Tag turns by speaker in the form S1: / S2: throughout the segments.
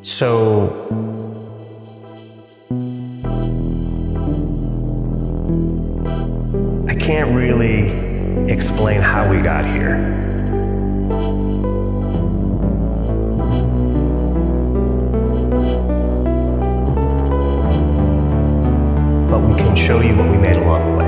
S1: So I can't really explain how we got here. But we can show you what we made along the way.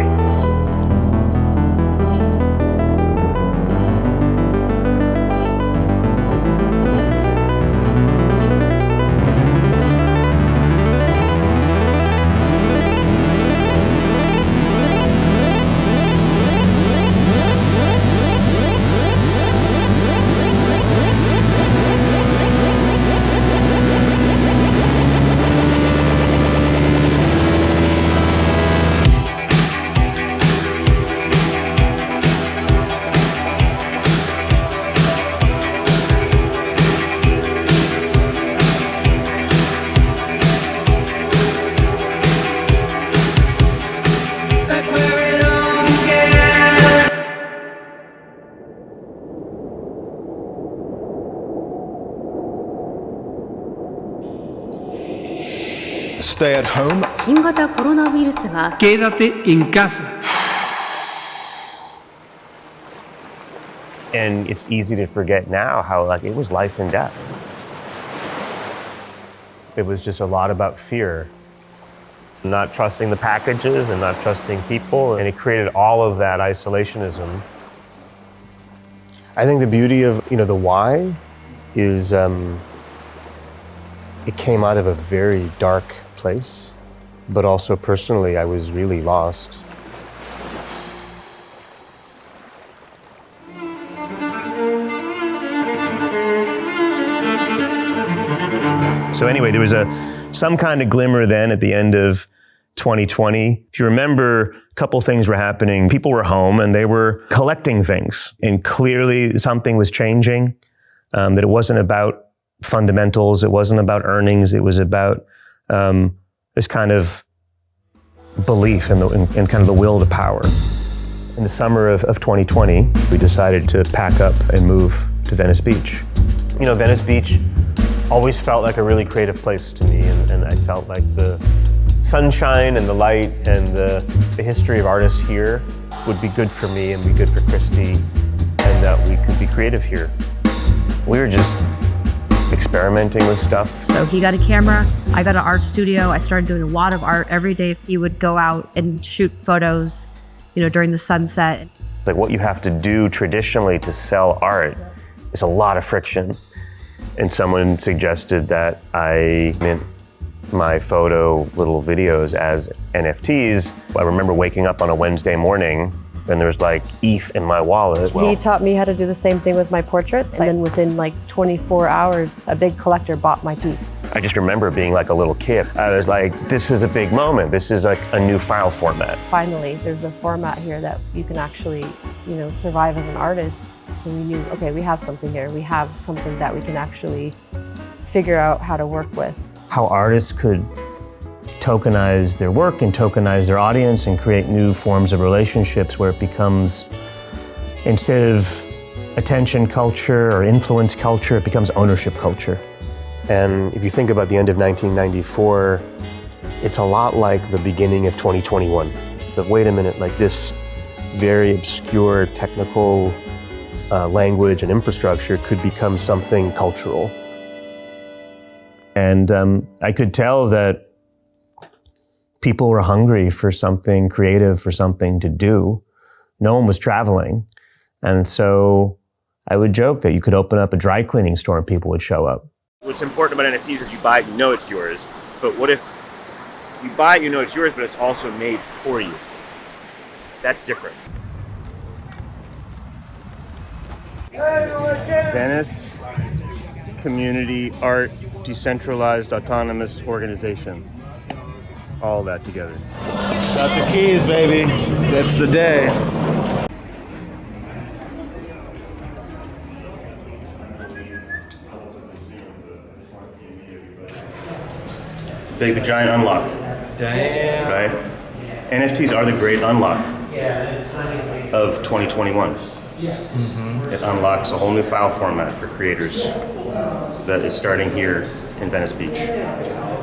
S2: Stay at home.
S3: 新型コロナウイルスが
S4: Quédate en casa.
S1: And it's easy to forget now how like it was life and death. It was just a lot about fear. Not trusting the packages and not trusting people, and it created all of that isolationism. I think the beauty of, the why is it came out of a very dark place, but also personally, I was really lost. So anyway, there was some kind of glimmer then at the end of 2020. If you remember, a couple things were happening. People were home and they were collecting things, and clearly something was changing, that it wasn't about fundamentals, it wasn't about earnings, it was about this kind of belief and kind of the will to power. In the summer of 2020, we decided to pack up and move to Venice Beach. Venice Beach always felt like a really creative place to me, and I felt like the sunshine and the light and the history of artists here would be good for me and be good for Christy, and that we could be creative here. We were just experimenting with stuff.
S3: So he got a camera, I got an art studio. I started doing a lot of art every day. He would go out and shoot photos, during the sunset.
S1: Like what you have to do traditionally to sell art is a lot of friction. And someone suggested that I mint my photo little videos as NFTs. I remember waking up on a Wednesday morning and there was like ETH in my wallet.
S5: He taught me how to do the same thing with my portraits, and then within like 24 hours, a big collector bought my piece.
S1: I just remember being like a little kid. I was like, this is a big moment. This is like a new file format.
S5: Finally, there's a format here that you can actually, survive as an artist. And we knew, okay, we have something here. We have something that we can actually figure out how to work with.
S1: How artists could tokenize their work and tokenize their audience and create new forms of relationships where it becomes, instead of attention culture or influence culture, it becomes ownership culture. And if you think about the end of 1994, it's a lot like the beginning of 2021. But wait a minute, like this very obscure technical language and infrastructure could become something cultural. And I could tell that people were hungry for something creative, for something to do. No one was traveling. And so I would joke that you could open up a dry cleaning store and people would show up.
S6: What's important about NFTs is you buy it, you know it's yours. But what if you buy it, you know it's yours, but it's also made for you? That's different.
S1: Venice Community Art Decentralized Autonomous Organization. All that together.
S2: Got the keys, baby. That's the day.
S1: Big, the giant unlock.
S7: Damn.
S1: Right? NFTs are the great unlock
S7: Yeah,
S1: of 2021. It unlocks a whole new file format for creators that is starting here in Venice Beach,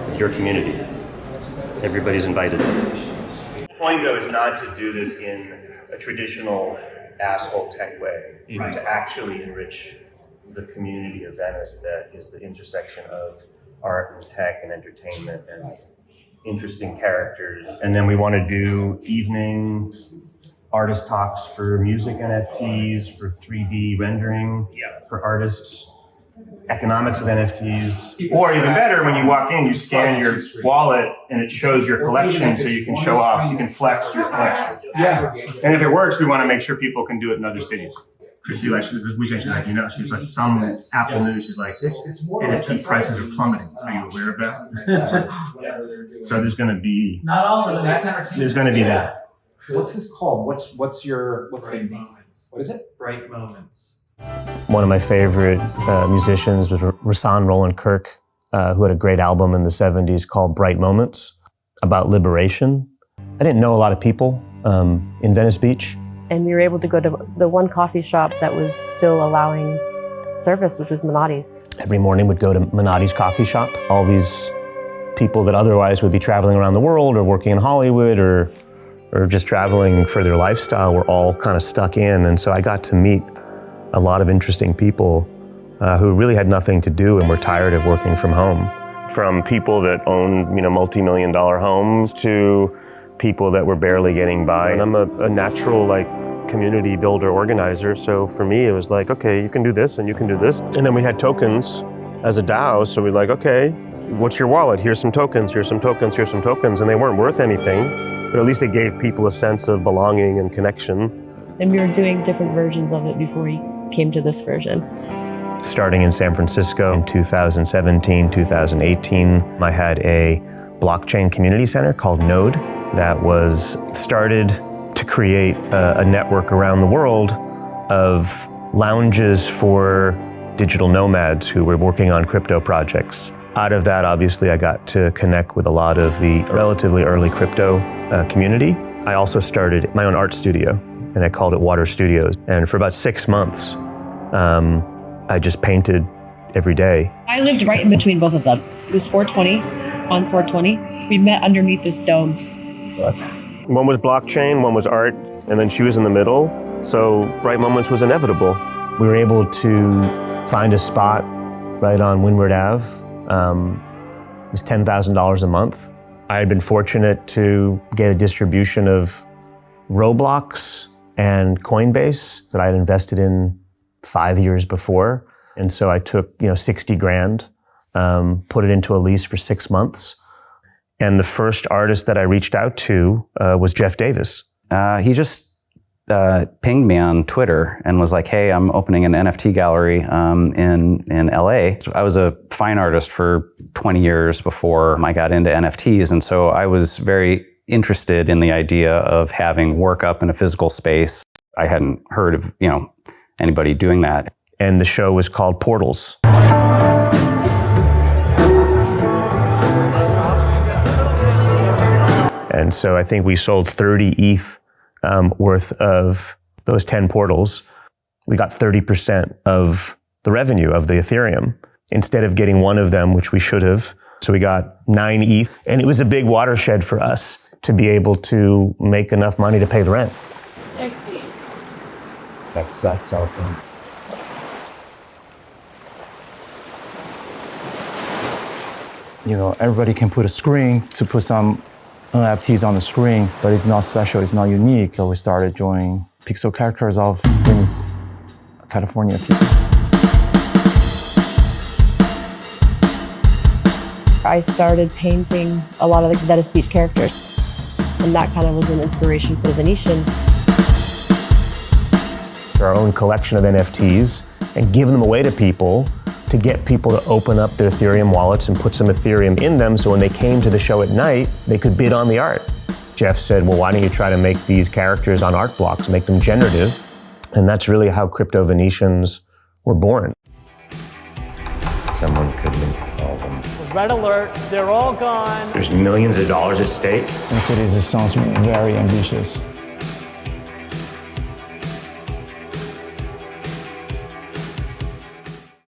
S1: with your community. Everybody's invited. The point, though, is not to do this in a traditional asshole tech way, right? To actually enrich the community of Venice that is the intersection of art and tech and entertainment and interesting characters. And then we want to do evening artist talks for music NFTs, for 3D rendering, for artists, economics of NFTs. Or even better, when you walk in, you scan your wallet and it shows your collection so you can show off, you can flex your collection.
S2: Yeah.
S1: And if it works, we want to make sure people can do it in other cities. Chrissy, like, she's like, you know, she's like, some Apple News, she's like, NFT prices are plummeting. Are you aware of that? So there's going to be,
S4: Not all of them. That's entertainment.
S1: there's going to be that.
S4: So what's this called? What's the moments? What is it? Bright moments.
S1: One of my favorite musicians was Rahsaan Roland Kirk, who had a great album in the 70s called Bright Moments, about liberation. I didn't know a lot of people in Venice Beach.
S5: And we were able to go to the one coffee shop that was still allowing service, which was Minotti's.
S1: Every morning would go to Minotti's coffee shop. All these people that otherwise would be traveling around the world or working in Hollywood or just traveling for their lifestyle were all kind of stuck in. And so I got to meet a lot of interesting people who really had nothing to do and were tired of working from home. From people that owned, multi-million-dollar homes to people that were barely getting by. And I'm a natural community builder organizer. So for me, it was like, okay, you can do this and you can do this. And then we had tokens as a DAO. So we're like, okay, what's your wallet? Here's some tokens, here's some tokens, here's some tokens. And they weren't worth anything, but at least it gave people a sense of belonging and connection.
S5: And we were doing different versions of it before we came to this version.
S1: Starting in San Francisco in 2017, 2018, I had a blockchain community center called Node that was started to create a network around the world of lounges for digital nomads who were working on crypto projects. Out of that, obviously, I got to connect with a lot of the relatively early crypto community. I also started my own art studio, and I called it Water Studios. And for about 6 months, I just painted every day.
S5: I lived right in between both of them. It was 420 on 420. We met underneath this dome.
S1: One was blockchain, one was art, and then she was in the middle. So Bright Moments was inevitable. We were able to find a spot right on Windward Ave. It was $10,000 a month. I had been fortunate to get a distribution of Roblox and Coinbase that I had invested in 5 years before. And so I took, 60 grand, put it into a lease for 6 months. And the first artist that I reached out to was Jeff Davis.
S7: He just pinged me on Twitter and was like, hey, I'm opening an NFT gallery in LA. I was a fine artist for 20 years before I got into NFTs. And so I was very interested in the idea of having work up in a physical space. I hadn't heard of, anybody doing that.
S1: And the show was called Portals. And so I think we sold 30 ETH worth of those 10 portals. We got 30% of the revenue of the Ethereum instead of getting one of them, which we should have. So we got 9 ETH. And it was a big watershed for us to be able to make enough money to pay the rent.
S4: That's open.
S2: Everybody can put a screen to put some NFTs on the screen, but it's not special, it's not unique. So we started drawing pixel characters of Venice, California people.
S5: I started painting a lot of the Venice Beach characters, and that kind of was an inspiration for the Venetians.
S1: Our own collection of NFTs and give them away to people to get people to open up their Ethereum wallets and put some Ethereum in them so when they came to the show at night, they could bid on the art. Jeff said, well, why don't you try to make these characters on art blocks, make them generative? And that's really how CryptoVenetians were born. Someone could link all them.
S8: Red alert, they're all gone.
S1: There's millions of dollars at stake.
S2: Some cities, it sounds very ambitious.